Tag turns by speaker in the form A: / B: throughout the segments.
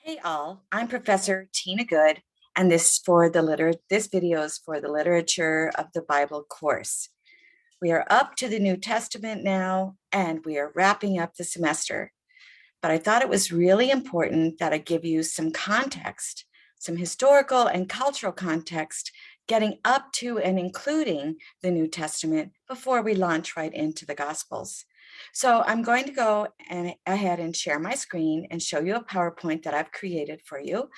A: Hey all, I'm Professor Tina Good, and this video is for the Literature of the Bible course. We are up to the New Testament now, and we are wrapping up the semester. But I thought it was really important that I give you some context, some historical and cultural context, getting up to and including the New Testament before we launch right into the Gospels. So I'm going to go ahead and share my screen and show you a PowerPoint that I've created for you.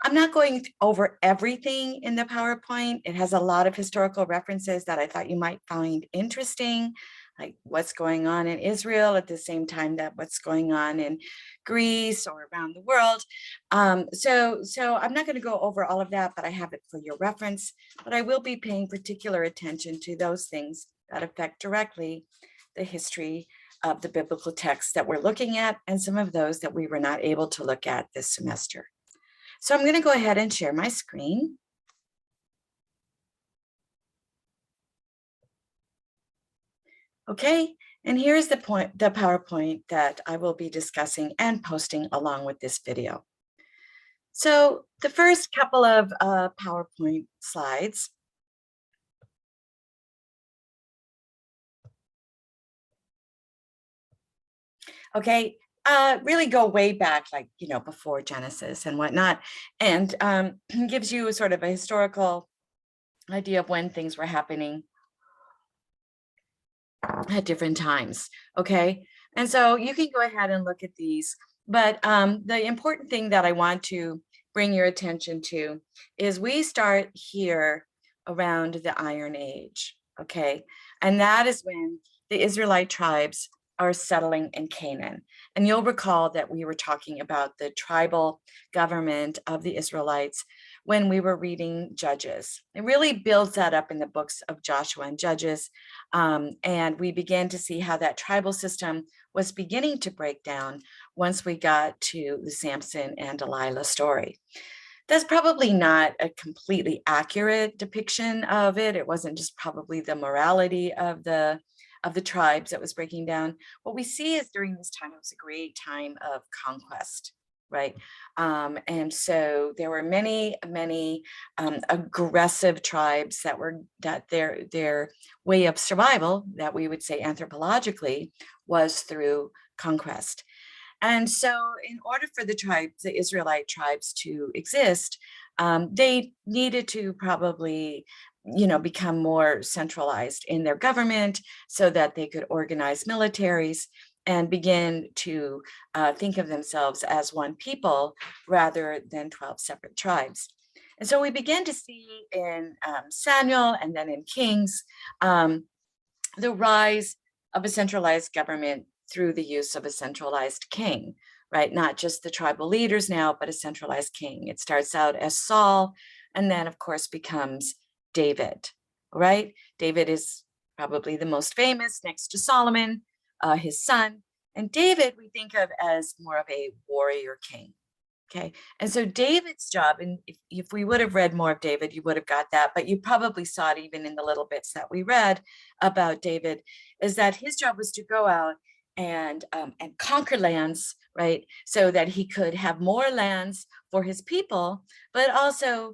A: I'm not going over everything in the PowerPoint. It has a lot of historical references that I thought you might find interesting, like what's going on in Israel at the same time that what's going on in Greece or around the world. So I'm not going to go over all of that, but I have it for your reference. But I will be paying particular attention to those things that affect directly the history of the biblical texts that we're looking at and some of those that we were not able to look at this semester. So I'm going to go ahead and share my screen. Okay, and here's the PowerPoint that I will be discussing and posting along with this video. So the first couple of PowerPoint slides really go way back, like, before Genesis and whatnot, and gives you sort of a historical idea of when things were happening at different times. Okay, and so you can go ahead and look at these, but the important thing that I want to bring your attention to is we start here around the Iron Age. Okay, and that is when the Israelite tribes are settling in Canaan. And you'll recall that we were talking about the tribal government of the Israelites when we were reading Judges. It really builds that up in the books of Joshua and Judges. And we began to see how that tribal system was beginning to break down once we got to the Samson and Delilah story. That's probably not a completely accurate depiction of it. It wasn't just probably the morality of the tribes that was breaking down. What we see is during this time, it was a great time of conquest, right? And so there were many aggressive tribes that their way of survival, that we would say anthropologically, was through conquest. And so in order for the Israelite tribes to exist, they needed to probably become more centralized in their government so that they could organize militaries and begin to think of themselves as one people rather than 12 separate tribes. And so we begin to see in Samuel and then in Kings the rise of a centralized government through the use of a centralized king, right? Not just the tribal leaders now, but a centralized king. It starts out as Saul and then, of course, becomes David, right? David is probably the most famous next to Solomon, his son. And David, we think of as more of a warrior king. Okay, and so David's job, and if we would have read more of David, you would have got that, but you probably saw it even in the little bits that we read about David, is that his job was to go out and conquer lands, right? So that he could have more lands for his people, but also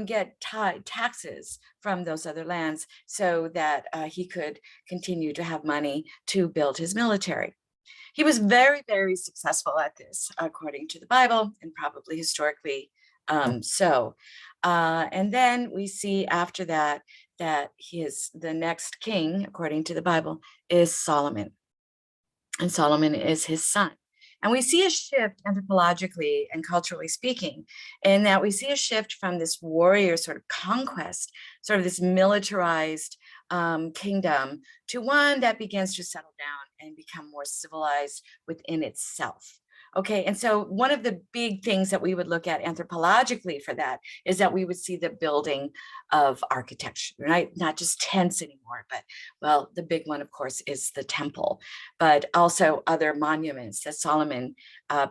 A: get taxes from those other lands so that he could continue to have money to build his military. He was very, very successful at this, according to the Bible, and probably historically so. And then we see after that the next king, according to the Bible, is Solomon. And Solomon is his son. And we see a shift anthropologically and culturally speaking, in that we see a shift from this warrior sort of conquest, sort of this militarized kingdom, to one that begins to settle down and become more civilized within itself. Okay, and so one of the big things that we would look at anthropologically for that is that we would see the building of architecture, right? Not just tents anymore, but, well, the big one, of course, is the temple, but also other monuments that Solomon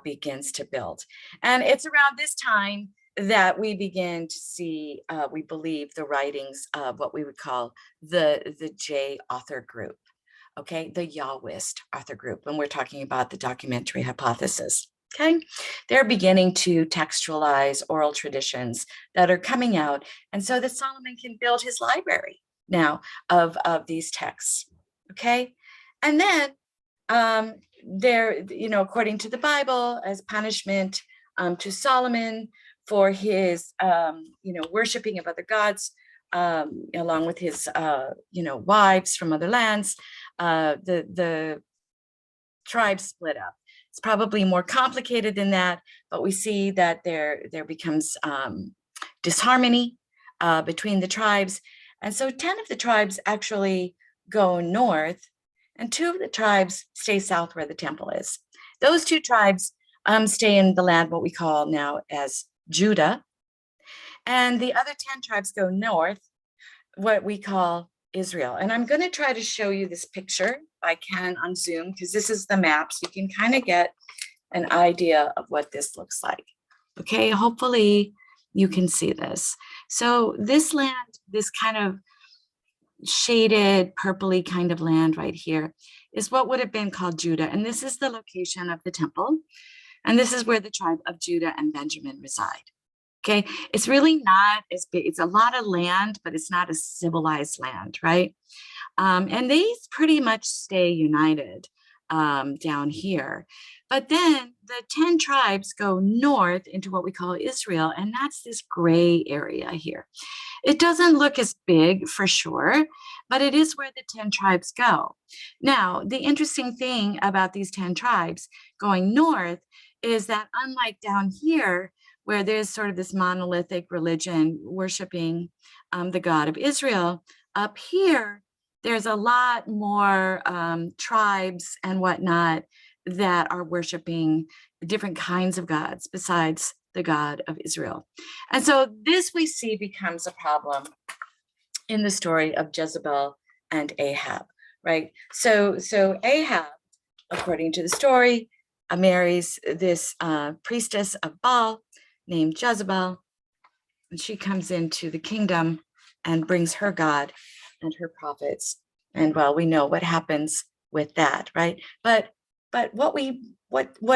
A: begins to build. And it's around this time that we begin to see, we believe, the writings of what we would call the J author group. Okay, the Yahwist author group, when we're talking about the documentary hypothesis. Okay, they're beginning to textualize oral traditions that are coming out, and so that Solomon can build his library now of these texts. Okay, and then they're, according to the Bible, as punishment to Solomon for his worshiping of other gods, along with his wives from other lands, the tribes split up. It's probably more complicated than that, but we see that there becomes disharmony between the tribes. And so 10 of the tribes actually go north, and 2 of the tribes stay south where the temple is. Those 2 tribes stay in the land, what we call now as Judah. And the other 10 tribes go north, what we call Israel. And I'm going to try to show you this picture, if I can, on Zoom, because this is the map, so you can kind of get an idea of what this looks like. Okay, hopefully you can see this. So this land, this kind of shaded purpley kind of land right here, is what would have been called Judah. And this is the location of the temple. And this is where the tribe of Judah and Benjamin reside. Okay, it's really not as big. It's a lot of land, but it's not a civilized land, right? And they pretty much stay united down here. But then the 10 tribes go north into what we call Israel, and that's this gray area here. It doesn't look as big for sure, but it is where the 10 tribes go. Now, the interesting thing about these 10 tribes going north is that unlike down here, where there's sort of this monolithic religion worshiping the God of Israel, up here, there's a lot more tribes and whatnot that are worshiping different kinds of gods besides the God of Israel. And so this we see becomes a problem in the story of Jezebel and Ahab, right? So Ahab, according to the story, marries this priestess of Baal named Jezebel, and she comes into the kingdom and brings her God and her prophets. And well, we know what happens with that, right? But what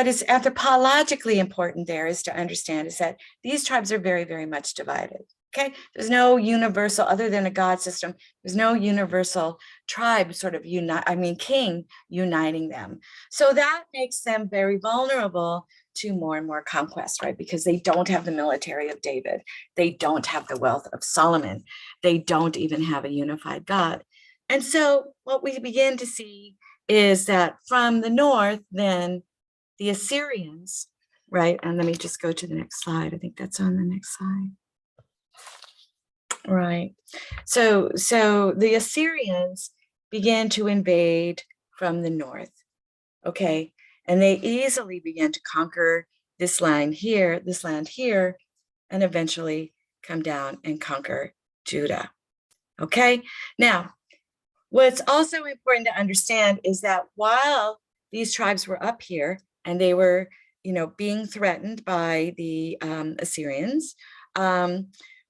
A: is anthropologically important there is to understand is that these tribes are very, very much divided. Okay, there's no universal, other than a God system, there's no universal tribe sort of king uniting them. So that makes them very vulnerable to more and more conquest, right? Because they don't have the military of David. They don't have the wealth of Solomon. They don't even have a unified God. And so what we begin to see is that from the north, then the Assyrians, right? And let me just go to the next slide. I think that's on the next slide. Right. So the Assyrians began to invade from the north. Okay. And they easily began to conquer this land here, and eventually come down and conquer Judah. Okay. Now, what's also important to understand is that while these tribes were up here and they were, being threatened by the Assyrians,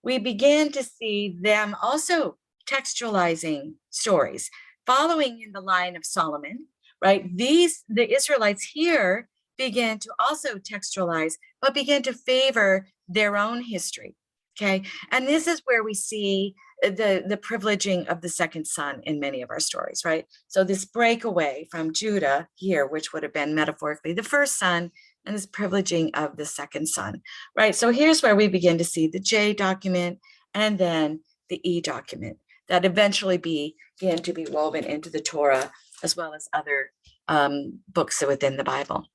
A: we began to see them also textualizing stories, following in the line of Solomon, right? The Israelites here began to also textualize, but began to favor their own history, okay? And this is where we see the privileging of the second son in many of our stories, right? So this breakaway from Judah here, which would have been metaphorically the first son, and this privileging of the second son, right? So here's where we begin to see the J document and then the E document that eventually begin to be woven into the Torah as well as other books within the Bible.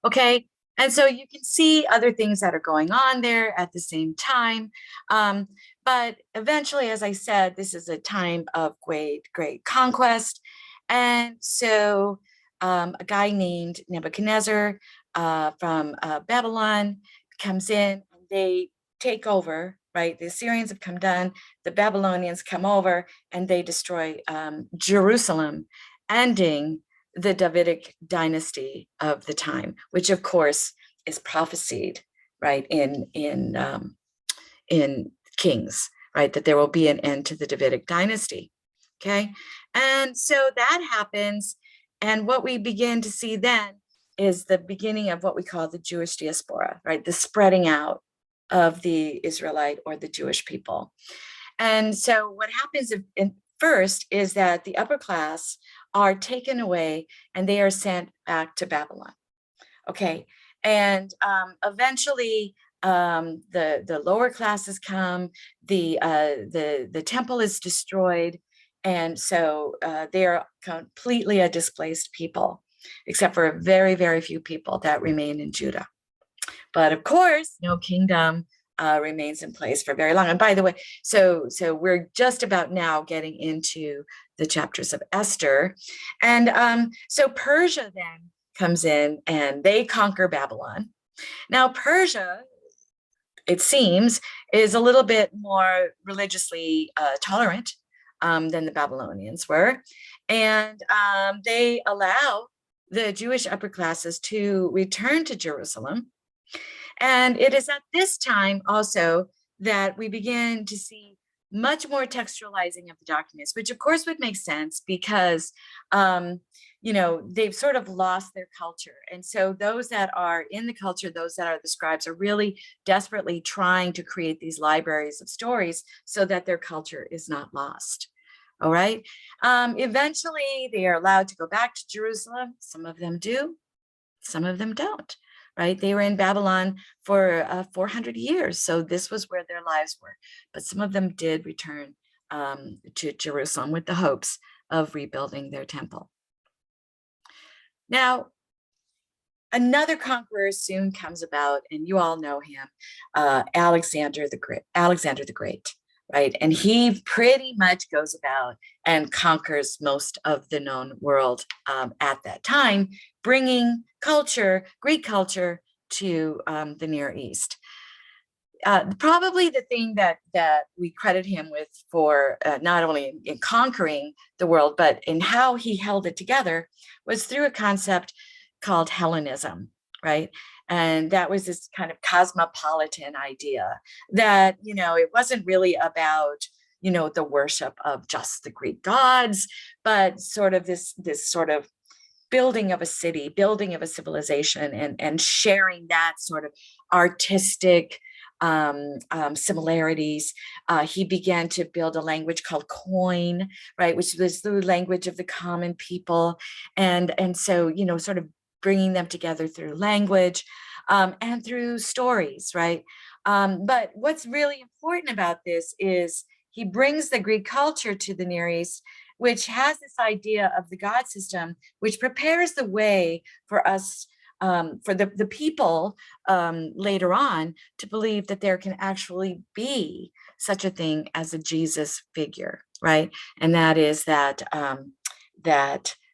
A: Okay, and so you can see other things that are going on there at the same time. But eventually, as I said, this is a time of great conquest. And so a guy named Nebuchadnezzar from Babylon comes in and they take over, right? The Assyrians have come down, the Babylonians come over and they destroy Jerusalem, ending the Davidic dynasty of the time, which of course is prophesied, right, in Kings, right, that there will be an end to the Davidic dynasty. Okay, and so that happens, and what we begin to see then is the beginning of what we call the Jewish diaspora, right? The spreading out of the Israelite or the Jewish people. And so what happens first is that the upper class are taken away and they are sent back to Babylon. Okay. And eventually the lower classes come, the temple is destroyed. And so they are completely a displaced people, except for very, very few people that remain in Judah. But of course, no kingdom remains in place for very long. And by the way, so we're just about now getting into the chapters of Esther. And so Persia then comes in and they conquer Babylon. Now, Persia, it seems, is a little bit more religiously tolerant than the Babylonians were. And they allow the Jewish upper classes to return to Jerusalem. And it is at this time also that we begin to see much more textualizing of the documents, which of course would make sense because, they've sort of lost their culture. And so those that are in the culture, those that are the scribes, are really desperately trying to create these libraries of stories so that their culture is not lost. All right. Eventually, they are allowed to go back to Jerusalem. Some of them do, some of them don't. Right? They were in Babylon for 400 years. So this was where their lives were. But some of them did return to Jerusalem with the hopes of rebuilding their temple. Now, another conqueror soon comes about, and you all know him, Alexander the Great, right? And he pretty much goes about and conquers most of the known world at that time, bringing culture, Greek culture, to the Near East. Probably the thing that we credit him with for not only in conquering the world, but in how he held it together was through a concept called Hellenism, right? And that was this kind of cosmopolitan idea that, it wasn't really about, the worship of just the Greek gods, but sort of this sort of building of a city, building of a civilization, and sharing that sort of artistic similarities. He began to build a language called Koine, right, which was the language of the common people, and so sort of bringing them together through language and through stories, right? But what's really important about this is he brings the Greek culture to the Near East, which has this idea of the God system, which prepares the way for us, for the people later on, to believe that there can actually be such a thing as a Jesus figure, right? And that is that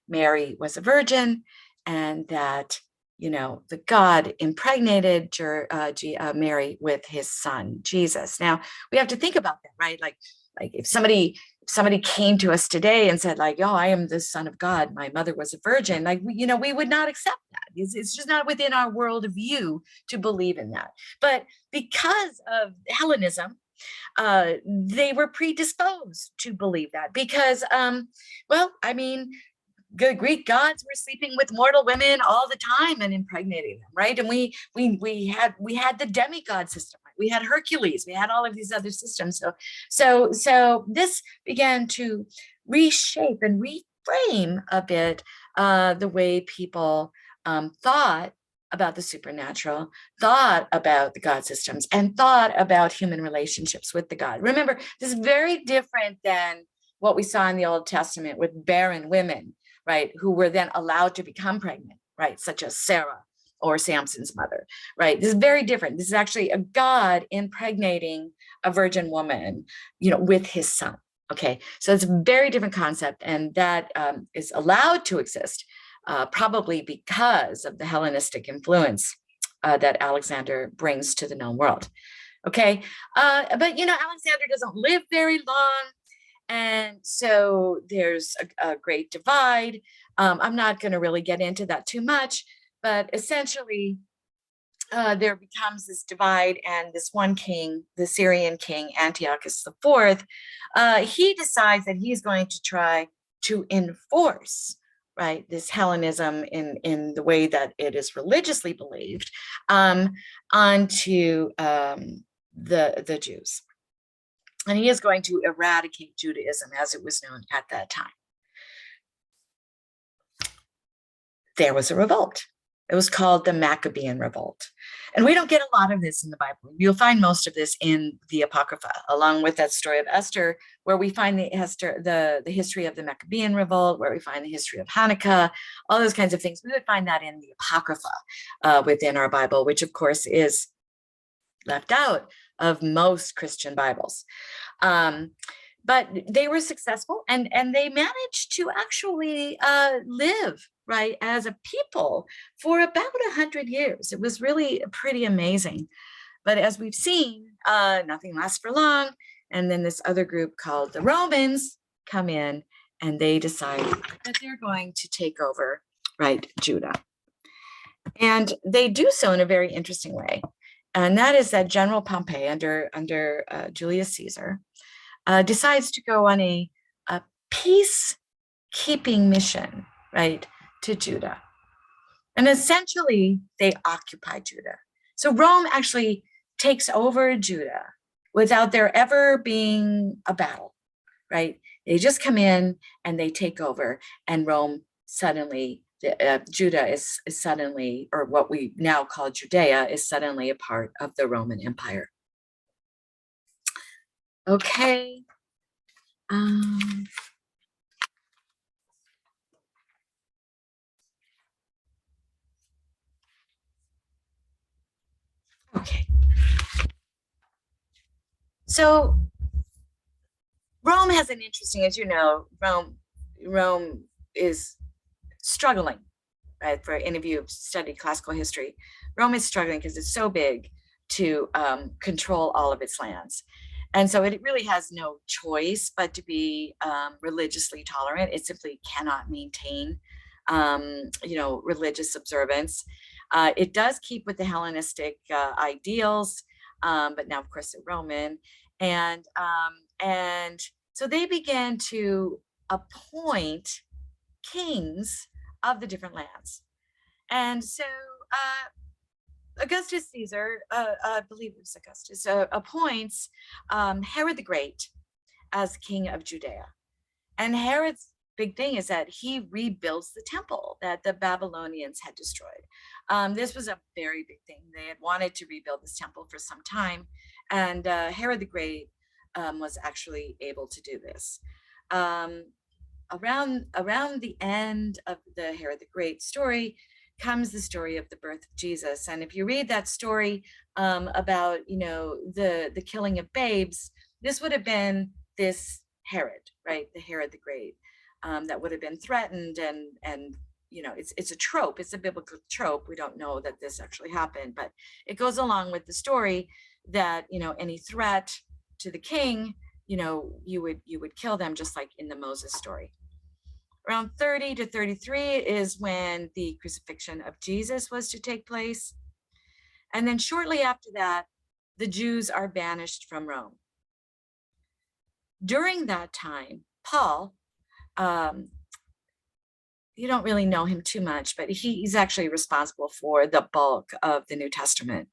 A: Mary was a virgin, and that the God impregnated Mary with his son Jesus. Now we have to think about that, right? Like if somebody came to us today and said, like, oh, I am the son of God, my mother was a virgin, like, we would not accept that. It's just not within our world of view to believe in that. But because of Hellenism, they were predisposed to believe that because, the Greek gods were sleeping with mortal women all the time and impregnating them, right? And we had the demigod system, right? We had Hercules, we had all of these other systems. So this began to reshape and reframe a bit the way people thought about the supernatural, thought about the God systems, and thought about human relationships with the God. Remember, this is very different than what we saw in the Old Testament with barren women, right, who were then allowed to become pregnant, right, such as Sarah or Samson's mother, right? This is very different. This is actually a God impregnating a virgin woman, with his son. Okay, so it's a very different concept, and that is allowed to exist, probably because of the Hellenistic influence that Alexander brings to the known world. Okay, but Alexander doesn't live very long. And so there's a great divide. I'm not going to really get into that too much, but essentially there becomes this divide, and this one king, the Syrian king, Antiochus IV, he decides that he's going to try to enforce, right, this Hellenism in the way that it is religiously believed, onto the Jews. And he is going to eradicate Judaism as it was known at that time. There was a revolt. It was called the Maccabean Revolt. And we don't get a lot of this in the Bible. You'll find most of this in the Apocrypha, along with that story of Esther, where we find the history of the Maccabean Revolt, where we find the history of Hanukkah, all those kinds of things. We would find that in the Apocrypha within our Bible, which of course is left out of most Christian Bibles. But they were successful, and they managed to actually live, right, as a people for about 100 years. It was really pretty amazing. But as we've seen, nothing lasts for long. And then this other group called the Romans come in, and they decide that they're going to take over, right, Judah. And they do so in a very interesting way. And that is that General Pompey, under Julius Caesar, decides to go on a peacekeeping mission, right, to Judah. And essentially, they occupy Judah. So Rome actually takes over Judah without there ever being a battle, right? They just come in and they take over, and Rome suddenly, Judah is suddenly, or what we now call Judea, is suddenly a part of the Roman Empire. Okay. Okay. So Rome has an interesting, as you know, Rome is struggling, right? For any of you who've studied classical history, Rome is struggling because it's so big to control all of its lands. And so it really has no choice but to be religiously tolerant. It simply cannot maintain, religious observance. It does keep with the Hellenistic ideals, but now, of course, they're Roman. And so they began to appoint kings of the different lands. And so Augustus Caesar, I believe it was Augustus, appoints Herod the Great as king of Judea. And Herod's big thing is that he rebuilds the temple that the Babylonians had destroyed. This was a very big thing. They had wanted to rebuild this temple for some time, and Herod the Great was actually able to do this. Around the end of the Herod the Great story comes the story of the birth of Jesus. And if you read that story about, the killing of babes, this would have been this Herod, right? The Herod the Great, that would have been threatened. And it's a trope. It's a biblical trope. We don't know that this actually happened, but it goes along with the story that, any threat to the king, you would kill them, just like in the Moses story. Around 30 to 33 is when the crucifixion of Jesus was to take place. And then shortly after that, the Jews are banished from Rome. During that time, Paul, you don't really know him too much, but he's actually responsible for the bulk of the New Testament.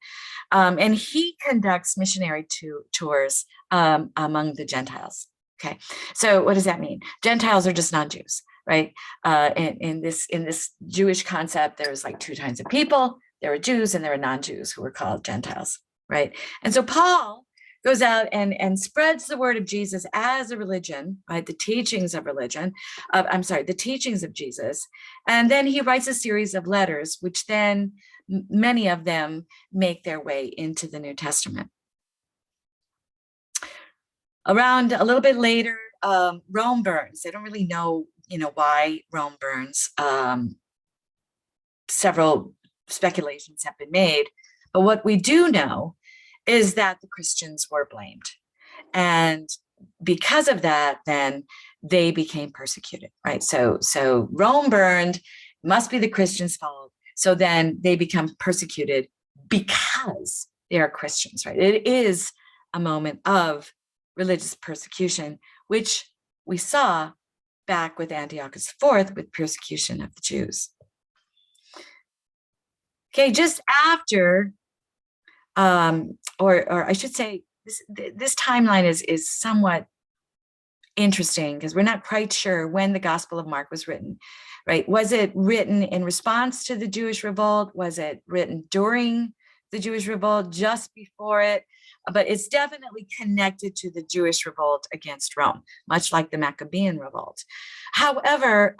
A: And he conducts missionary tours among the Gentiles. Okay, so what does that mean? Gentiles are just non-Jews, right? In this Jewish concept, there's like two kinds of people. There are Jews and there are non-Jews who are called Gentiles, right? And so Paul goes out and spreads the word of Jesus as a religion, right? The teachings of Jesus. And then he writes a series of letters, which then many of them make their way into the New Testament. Around a little bit later, Rome burns. They don't really know, why Rome burns. Several speculations have been made, but what we do know is that the Christians were blamed. And because of that, then they became persecuted, right? So Rome burned, must be the Christians' fault. So then they become persecuted because they are Christians, right? It is a moment of religious persecution, which we saw back with Antiochus IV with persecution of the Jews. Okay, just after, or I should say, this timeline is somewhat interesting because we're not quite sure when the Gospel of Mark was written, right? Was it written in response to the Jewish revolt? Was it written during the Jewish revolt, just before it? But it's definitely connected to the Jewish revolt against Rome, much like the Maccabean revolt. However,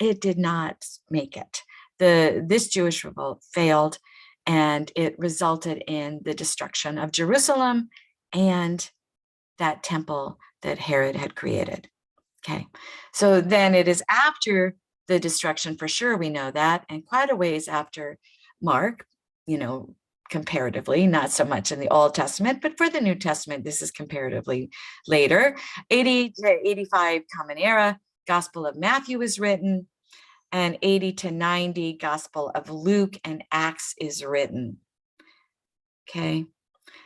A: it did not make it. This Jewish revolt failed, and it resulted in the destruction of Jerusalem and that temple that Herod had created. Okay, so then it is after the destruction, for sure, we know that, and quite a ways after Mark, comparatively, not so much in the Old Testament, but for the New Testament, this is comparatively later. 80 to 85 Common Era, Gospel of Matthew is written, and 80 to 90 Gospel of Luke and Acts is written. Okay,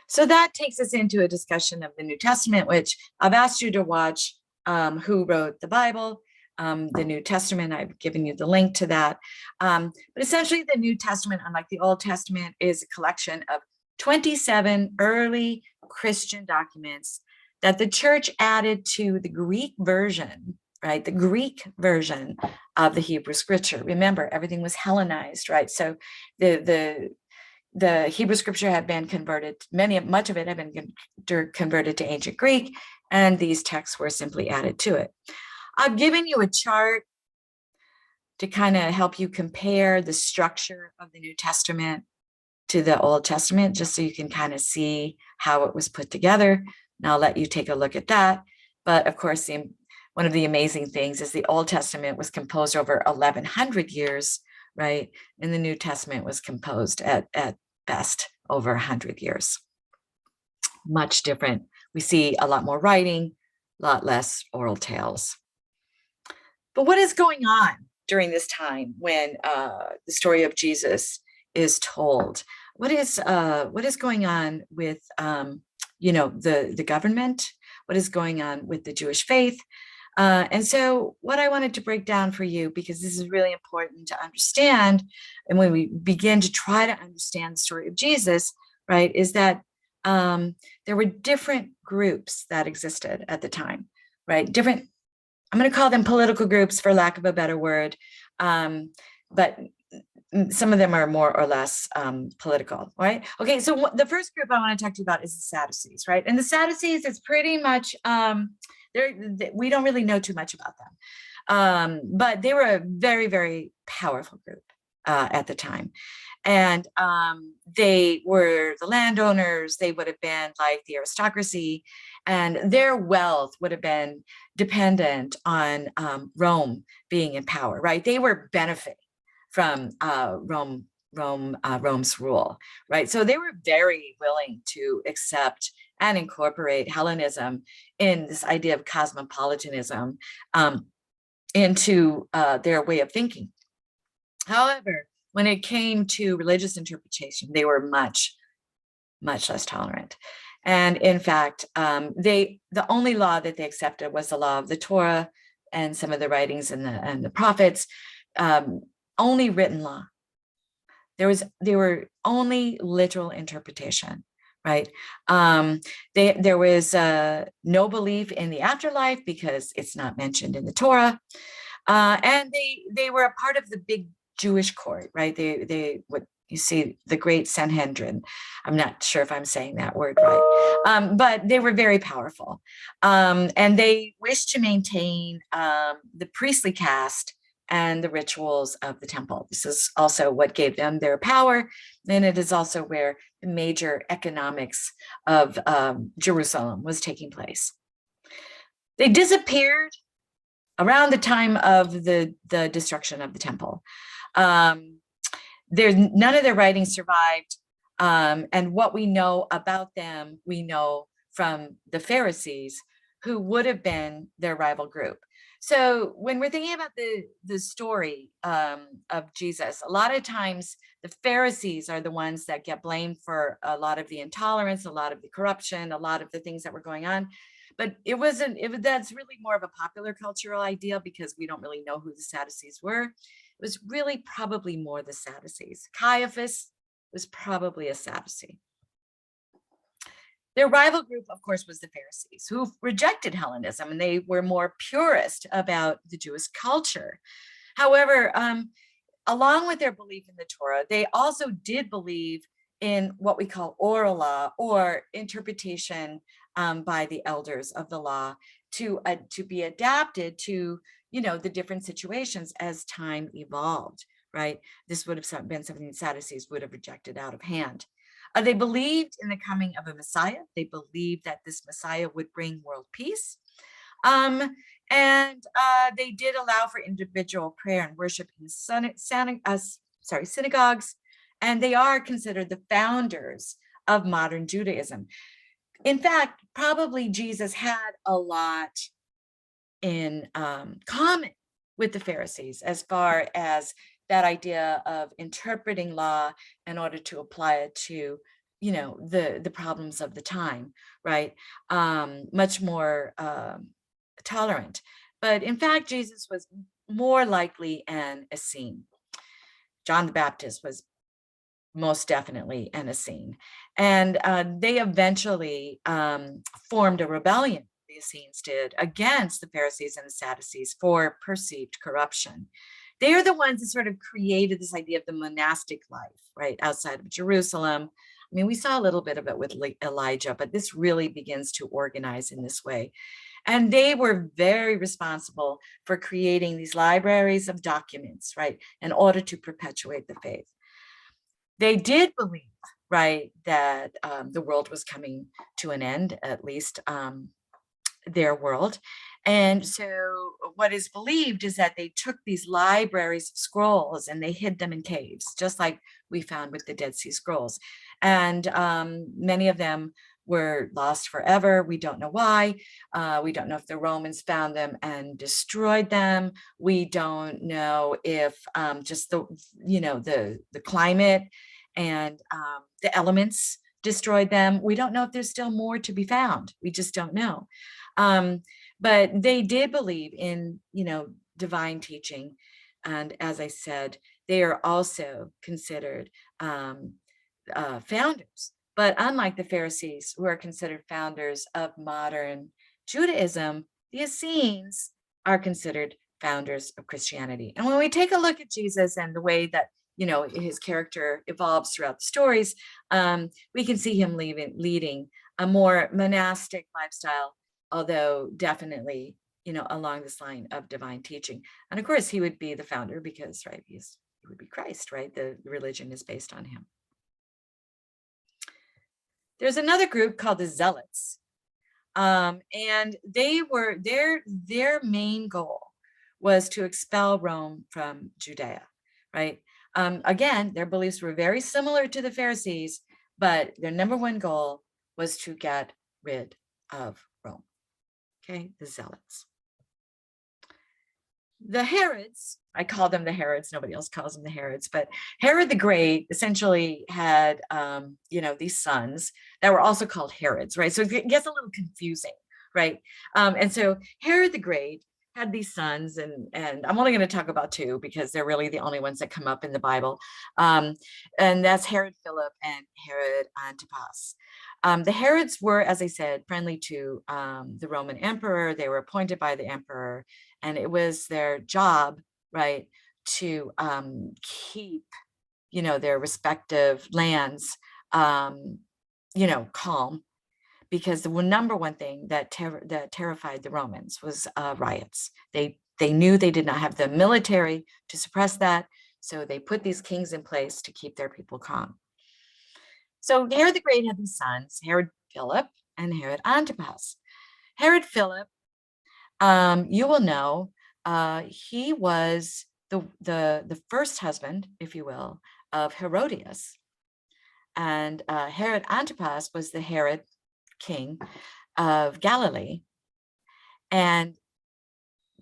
A: so that takes us into a discussion of the New Testament, which I've asked you to watch Who Wrote the Bible, the New Testament. I've given you the link to that. But essentially, the New Testament, unlike the Old Testament, is a collection of 27 early Christian documents that the church added to the Greek version, right? The Greek version of the Hebrew scripture. Remember, everything was Hellenized, right? So the Hebrew scripture had been converted, much of it had been converted to ancient Greek, and these texts were simply added to it. I've given you a chart to kind of help you compare the structure of the New Testament to the Old Testament, just so you can kind of see how it was put together. And I'll let you take a look at that. But of course, one of the amazing things is the Old Testament was composed over 1,100 years, right? And the New Testament was composed at best over 100 years. Much different. We see a lot more writing, a lot less oral tales. But what is going on during this time when the story of Jesus is told? What is going on with the government? What is going on with the Jewish faith? And so what I wanted to break down for you, because this is really important to understand, and when we begin to try to understand the story of Jesus, right, is that there were different groups that existed at the time, right? Different, I'm going to call them political groups for lack of a better word, but some of them are more or less political, right? Okay, so the first group I want to talk to you about is the Sadducees, right? And the Sadducees is pretty much, we don't really know too much about them, but they were a very, very powerful group at the time. And they were the landowners. They would have been like the aristocracy, and their wealth would have been dependent on Rome being in power, right? They were benefiting from Rome's rule, right? So they were very willing to accept and incorporate Hellenism in this idea of cosmopolitanism into their way of thinking. However, when it came to religious interpretation, they were much, much less tolerant. And in fact, the only law that they accepted was the law of the Torah and some of the writings and the prophets, only written law. There were only literal interpretation, right? There was no belief in the afterlife because it's not mentioned in the Torah. And they were a part of the big Jewish court, right? They what you see, the great Sanhedrin. I'm not sure if I'm saying that word right, but they were very powerful, and they wished to maintain the priestly caste and the rituals of the temple. This is also what gave them their power, and it is also where the major economics of Jerusalem was taking place. They disappeared around the time of the destruction of the temple. None of their writings survived, and what we know about them, we know from the Pharisees, who would have been their rival group. So when we're thinking about the story of Jesus, a lot of times the Pharisees are the ones that get blamed for a lot of the intolerance, a lot of the corruption, a lot of the things that were going on. but it wasn't, that's really more of a popular cultural idea because we don't really know who the Sadducees were. It was really probably more the Sadducees. Caiaphas was probably a Sadducee. Their rival group, of course, was the Pharisees, who rejected Hellenism, and they were more purist about the Jewish culture. However, along with their belief in the Torah, they also did believe in what we call oral law, or interpretation by the elders of the law, to be adapted to, the different situations as time evolved, right? This would have been something the Sadducees would have rejected out of hand. They believed in the coming of a Messiah. They believed that this Messiah would bring world peace. And they did allow for individual prayer and worship in synagogues, and they are considered the founders of modern Judaism. In fact, probably Jesus had a lot in common with the Pharisees as far as that idea of interpreting law in order to apply it to, the problems of the time, right? Much more tolerant. But in fact, Jesus was more likely an Essene. John the Baptist was most definitely an Essene. And they eventually formed a rebellion, the Essenes did, against the Pharisees and the Sadducees for perceived corruption. They are the ones that sort of created this idea of the monastic life, right, outside of Jerusalem. I mean, we saw a little bit of it with Elijah, but this really begins to organize in this way. And they were very responsible for creating these libraries of documents, right, in order to perpetuate the faith. They did believe, right, that the world was coming to an end, at least their world. And so what is believed is that they took these libraries of scrolls and they hid them in caves, just like we found with the Dead Sea Scrolls. And many of them were lost forever. We don't know why. We don't know if the Romans found them and destroyed them. We don't know if just the climate and the elements destroyed them. We don't know if there's still more to be found. We just don't know. But they did believe in, divine teaching. And as I said, they are also considered founders. But unlike the Pharisees, who are considered founders of modern Judaism, the Essenes are considered founders of Christianity. And when we take a look at Jesus and the way that, his character evolves throughout the stories, we can see him leading a more monastic lifestyle, although definitely, along this line of divine teaching. And of course, he would be the founder because, right, he would be Christ, right? The religion is based on him. There's another group called the Zealots. And they were, their main goal was to expel Rome from Judea, right? Again, their beliefs were very similar to the Pharisees, but their number one goal was to get rid of Rome. Okay, the Zealots. The Herods, I call them the Herods, nobody else calls them the Herods, but Herod the Great essentially had, these sons that were also called Herods, right? So it gets a little confusing, right? And so Herod the Great had these sons, and I'm only going to talk about two because they're really the only ones that come up in the Bible. And that's Herod Philip and Herod Antipas. The Herods were, as I said, friendly to the Roman emperor. They were appointed by the emperor, and it was their job, right, to keep, their respective lands, calm, because the number one thing that terrified the Romans was riots. They knew they did not have the military to suppress that, so they put these kings in place to keep their people calm. So Herod the Great had these sons, Herod Philip and Herod Antipas. Herod Philip, you will know, he was the first husband, if you will, of Herodias. And Herod Antipas was the Herod king of Galilee. And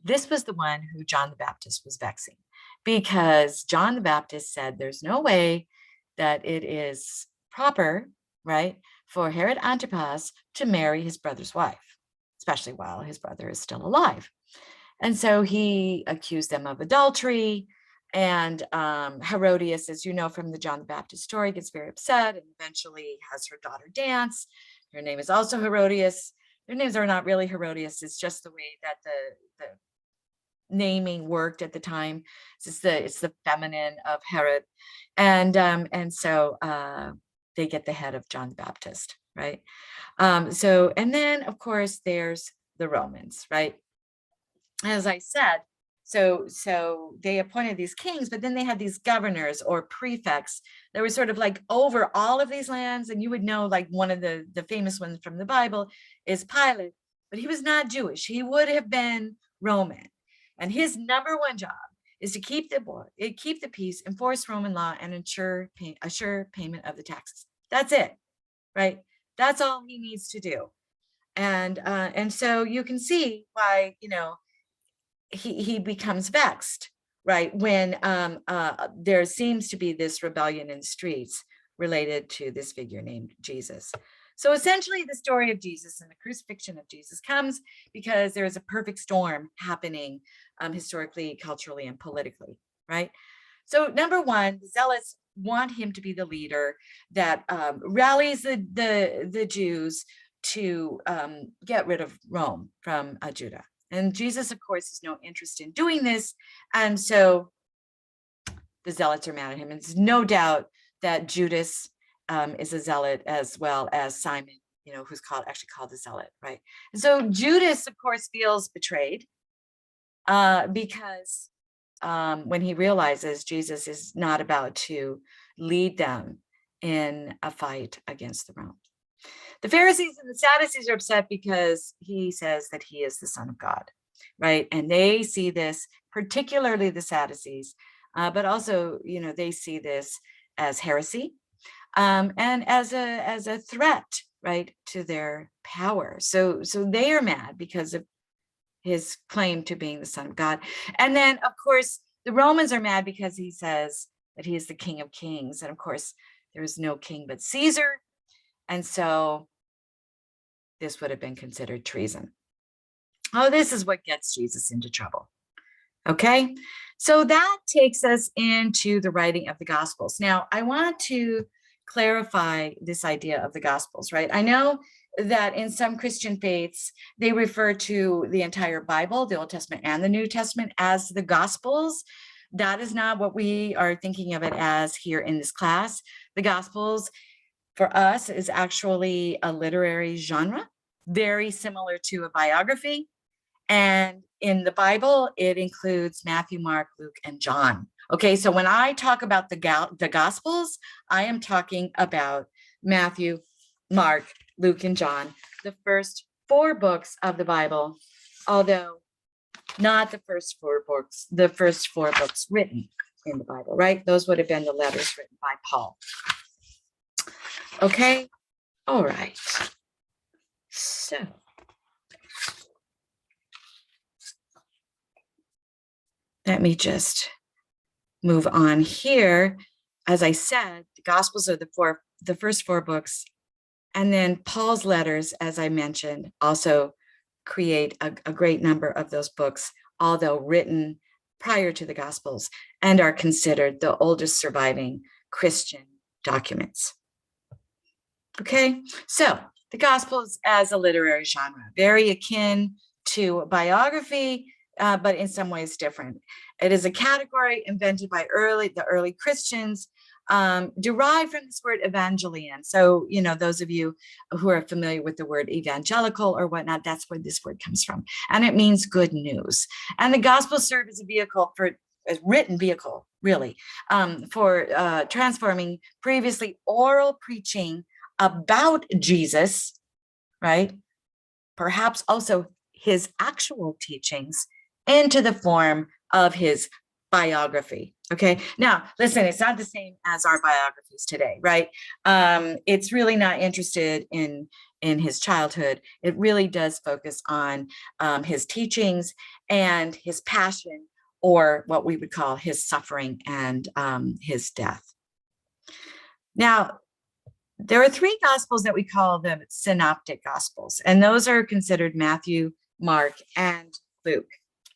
A: this was the one who John the Baptist was vexing, because John the Baptist said there's no way that it is proper, right, for Herod Antipas to marry his brother's wife. especially while his brother is still alive. And so he accused them of adultery. And Herodias, as you know from the John the Baptist story, gets very upset and eventually has her daughter dance. Her name is also Herodias. Their names are not really Herodias. It's just the way that the naming worked at the time. It's the feminine of Herod, and so they get the head of John the Baptist, right? So, and then of course there's the Romans, right? As I said, so they appointed these kings, but then they had these governors or prefects that were sort of like over all of these lands. And you would know, like, one of the famous ones from the Bible is Pilate, but he was not Jewish. He would have been Roman. And his number one job is to keep the peace, enforce Roman law, and assure payment of the taxes. That's it, right? That's all he needs to do. And so you can see why, he becomes vexed, right, when there seems to be this rebellion in the streets related to this figure named Jesus. So essentially, the story of Jesus and the crucifixion of Jesus comes because there is a perfect storm happening historically, culturally, and politically, right? So number one, the Zealots want him to be the leader that rallies the Jews to get rid of Rome from Judah. And Jesus, of course, has no interest in doing this. And so the Zealots are mad at him. And there's no doubt that Judas is a zealot, as well as Simon, who's actually called the Zealot, right? And so Judas, of course, feels betrayed because when he realizes Jesus is not about to lead them in a fight against the Romans. The Pharisees and the Sadducees are upset because he says that he is the Son of God, right? And they see this, particularly the Sadducees, but also, they see this as heresy and as a threat, right, to their power. So they are mad because of his claim to being the Son of God. And then, of course, the Romans are mad because he says that he is the King of Kings. And of course, there is no king but Caesar. And so this would have been considered treason. Oh, this is what gets Jesus into trouble. Okay, so that takes us into the writing of the Gospels. Now, I want to clarify this idea of the Gospels, right? I know that in some Christian faiths, they refer to the entire Bible, the Old Testament and the New Testament, as the Gospels. That is not what we are thinking of it as here in this class. The Gospels, for us, is actually a literary genre, very similar to a biography. And in the Bible, it includes Matthew, Mark, Luke, and John. Okay, so when I talk about the Gospels, I am talking about Matthew, Mark, Luke, and John, the first 4 books of the Bible, although not the first 4 books, the first 4 books written in the Bible, right? Those would have been the letters written by Paul. Okay, all right. So let me just move on here. As I said, the Gospels are the first 4 books. And then Paul's letters, as I mentioned, also create a great number of those books, although written prior to the Gospels, and are considered the oldest surviving Christian documents. Okay, so the Gospels as a literary genre, very akin to a biography, but in some ways different. It is a category invented by the early Christians, derived from this word evangelion. So, those of you who are familiar with the word evangelical or whatnot, that's where this word comes from. And it means good news. And the Gospels serve as a written vehicle, really, for transforming previously oral preaching about Jesus, right? Perhaps also his actual teachings into the form of his biography. Okay. Now, listen, it's not the same as our biographies today, right? It's really not interested in his childhood. It really does focus on his teachings and his passion, or what we would call his suffering and his death. Now, There are three Gospels that we call the Synoptic Gospels, and those are considered Matthew, Mark, and Luke.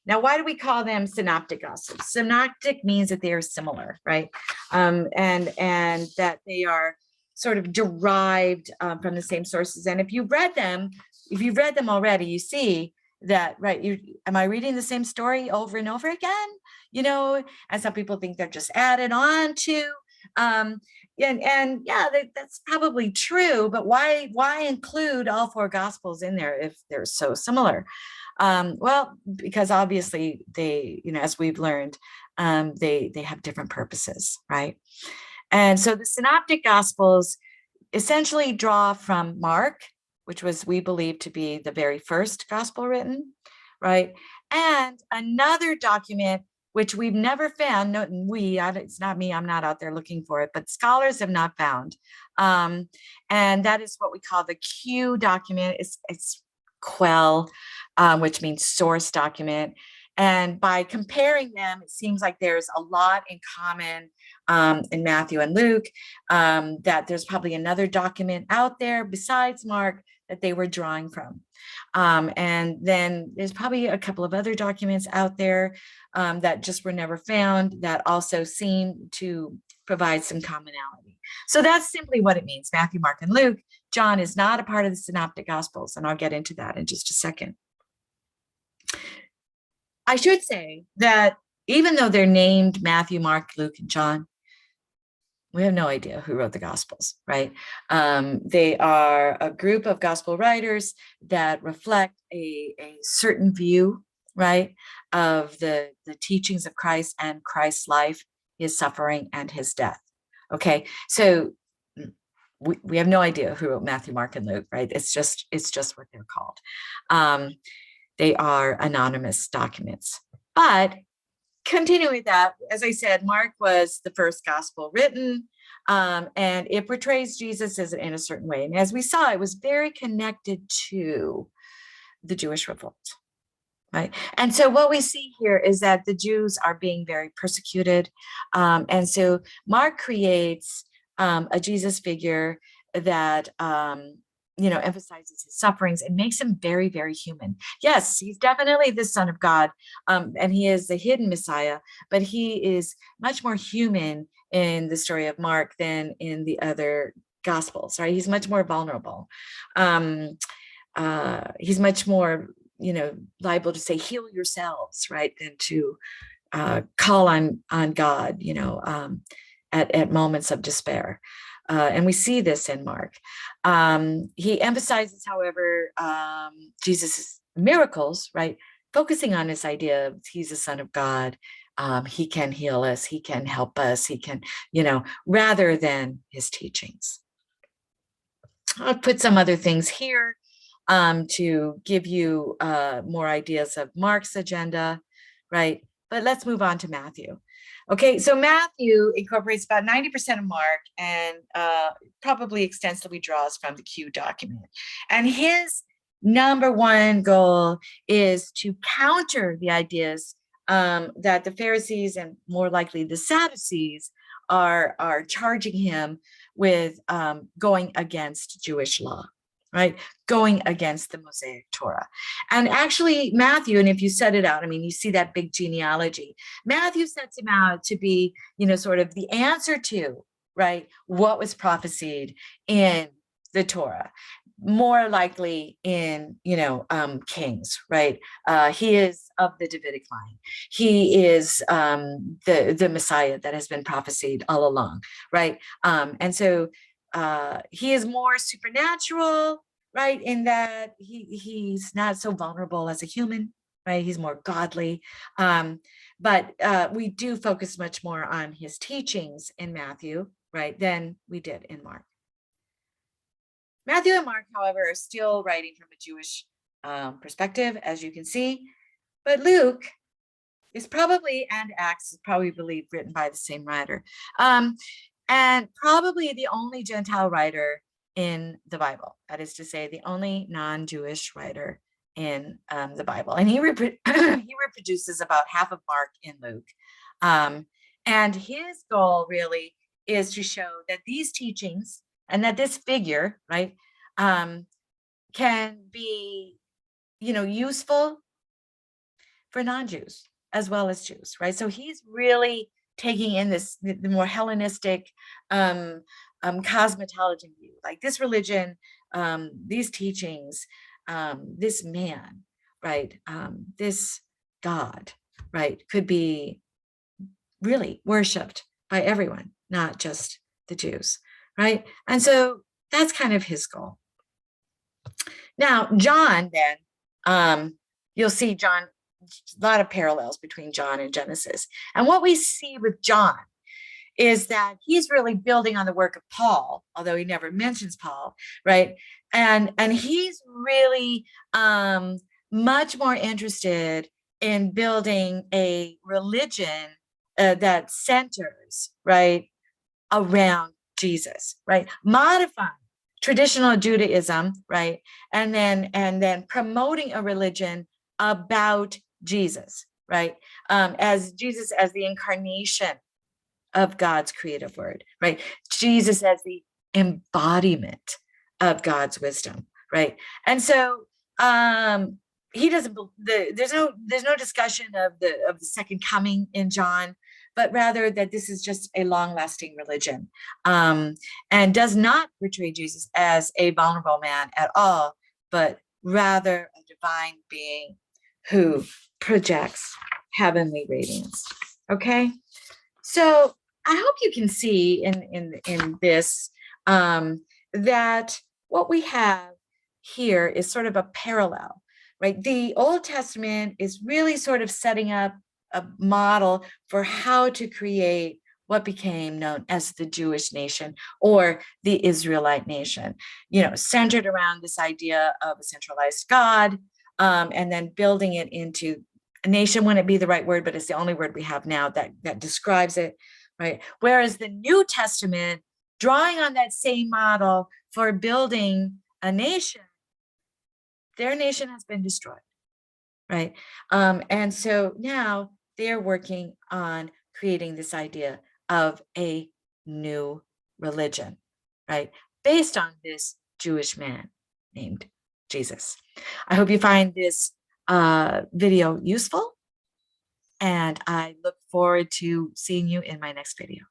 A: Now, why do we call them Synoptic Gospels? Synoptic means that they are similar, right? And that they are sort of derived from the same sources. And if you've read them already, you see that, right? Am I reading the same story over and over again? And some people think they're just added on to. And yeah, that's probably true, but why include all four Gospels in there if they're so similar? Well, because obviously they, as we've learned, they have different purposes, right? And so the Synoptic Gospels essentially draw from Mark, which we believe to be the very first gospel written, right? And another document which we've never found. No, it's not me, I'm not out there looking for it, but scholars have not found. And that is what we call the Q document. It's Quell, which means source document. And by comparing them, it seems like there's a lot in common in Matthew and Luke, that there's probably another document out there besides Mark that they were drawing from. And then there's probably a couple of other documents out there that just were never found that also seem to provide some commonality. So that's simply what it means, Matthew, Mark, and Luke. John is not a part of the Synoptic Gospels, and I'll get into that in just a second. I should say that even though they're named Matthew, Mark, Luke, and John, we have no idea who wrote the Gospels, right? They are a group of gospel writers that reflect a certain view, right, of the teachings of Christ and Christ's life, his suffering, and his death. Okay, so we have no idea who wrote Matthew, Mark, and Luke, right? It's just what they're called. They are anonymous documents. But continuing that, as I said, Mark was the first gospel written, and it portrays Jesus in a certain way. And as we saw, it was very connected to the Jewish revolt, right? And so what we see here is that the Jews are being very persecuted. And so Mark creates a Jesus figure that emphasizes his sufferings and makes him very, very human. Yes, he's definitely the Son of God, and he is the hidden Messiah, but he is much more human in the story of Mark than in the other Gospels, right? He's much more vulnerable. He's much more, liable to say, heal yourselves, right, than to call on God, at moments of despair. And we see this in Mark. He emphasizes, however, Jesus' miracles, right? Focusing on this idea of he's the Son of God. He can heal us. He can help us. He can, rather than his teachings. I'll put some other things here to give you more ideas of Mark's agenda, right? But let's move on to Matthew. Okay, so Matthew incorporates about 90% of Mark and probably extensively draws from the Q document. And his number one goal is to counter the ideas that the Pharisees and more likely the Sadducees are charging him with going against Jewish law, right? Going against the Mosaic Torah. And actually Matthew, and if you set it out, you see that big genealogy. Matthew sets him out to be, sort of the answer to, right, what was prophesied in the Torah, more likely in, Kings, right? He is of the Davidic line. He is the Messiah that has been prophesied all along, right? And so he is more supernatural, right, in that he's not so vulnerable as a human, right? He's more godly. But we do focus much more on his teachings in Matthew, right, than we did in Mark. Matthew and Mark, however, are still writing from a Jewish perspective, as you can see. But Luke is probably, and Acts is probably believed written by the same writer. And probably the only Gentile writer in the Bible. That is to say, the only non-Jewish writer in the Bible. And he reproduces about half of Mark in Luke. And his goal really is to show that these teachings and that this figure, right, can be, useful for non-Jews as well as Jews, right? So he's really taking in the more Hellenistic cosmetology view, like this religion, these teachings, this man, right, this God, right, could be really worshipped by everyone, not just the Jews, right? And so that's kind of his goal. Now, John, then, you'll see John, a lot of parallels between John and Genesis. And what we see with John is that he's really building on the work of Paul, although he never mentions Paul, right? And he's really much more interested in building a religion that centers, right, around Jesus, right? Modifying traditional Judaism, right? And then promoting a religion about Jesus, right? As Jesus as the incarnation of God's creative word, right? Jesus as the embodiment of God's wisdom, right? And so he doesn't there's no discussion of the second coming in John, but rather that this is just a long-lasting religion, and does not portray Jesus as a vulnerable man at all, but rather a divine being who projects heavenly radiance. Okay, so I hope you can see in this that what we have here is sort of a parallel, right? The Old Testament is really sort of setting up a model for how to create what became known as the Jewish nation or the Israelite nation, centered around this idea of a centralized God, and then building it into a nation wouldn't be the right word, but it's the only word we have now that describes it, right? Whereas the New Testament, drawing on that same model for building a nation, their nation has been destroyed, right? And so now they're working on creating this idea of a new religion, right? Based on this Jewish man named Jesus. I hope you find this video useful, and I look forward to seeing you in my next video.